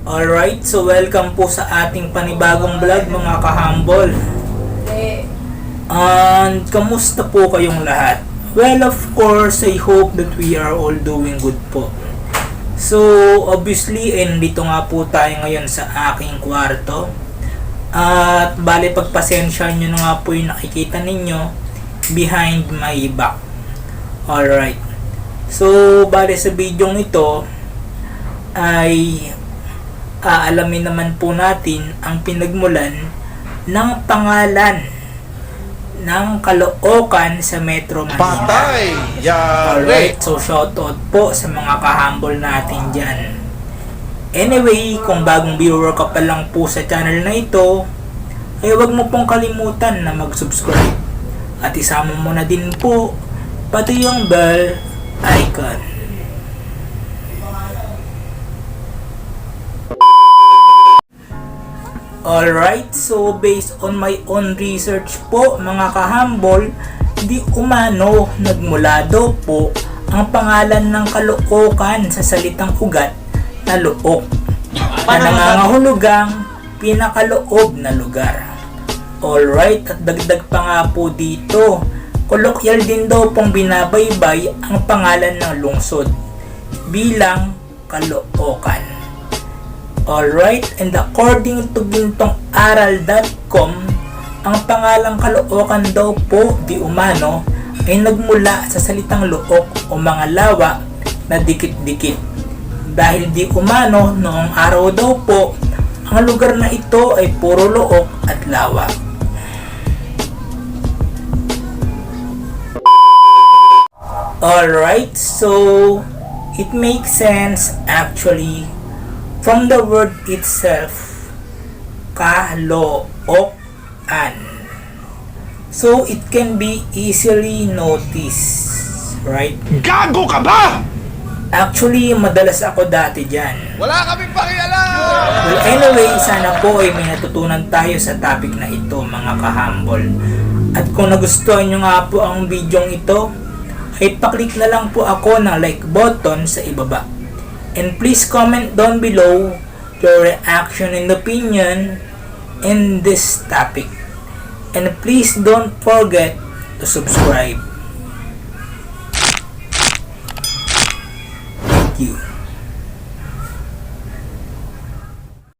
Alright, so welcome po sa ating panibagong vlog mga kahambol. And kamusta po kayong lahat? Well, of course, I hope that we are all doing good po. So, obviously, dito nga po tayo ngayon sa aking kwarto. At bali pagpasensya nyo na nga po yung nakikita ninyo behind my back. Alright. So, bali sa video ito ay aalamin naman po natin ang pinagmulan ng pangalan ng Caloocan sa Metro Manila. Patay! Alright, so shoutout po sa mga kahambol natin dyan. Anyway, kung bagong viewer ka pa lang po sa channel na ito, ay huwag mo pong kalimutan na mag-subscribe. At isama mo na din po pati yung bell icon. Alright, so based on my own research po mga kahambol, di umano nagmula daw po ang pangalan ng Caloocan sa salitang ugat na luok na nangangahulugang pinakaloob na lugar. Alright, at dagdag pa nga po dito, kolokyal din daw pong binabaybay ang pangalan ng lungsod bilang Caloocan. Alright, and according to gintongaral.com, ang pangalang Caloocan daw po di umano ay nagmula sa salitang luok o mga lawa na dikit-dikit. Dahil di umano noong araw daw po, ang lugar na ito ay puro luok at lawa. Alright, so it makes sense actually from the word itself, Caloocan. So it can be easily noticed, right? Gago ka ba? Actually, madalas ako dati dyan. Wala kaming pakialam! Well, anyway, sana po ay may natutunan tayo sa topic na ito, mga kahambol. At kung nagustuhan nyo nga po ang video ito, ay paklik na lang po ako ng like button sa ibaba. And please comment down below your reaction and opinion in this topic. And please don't forget to subscribe. Thank you.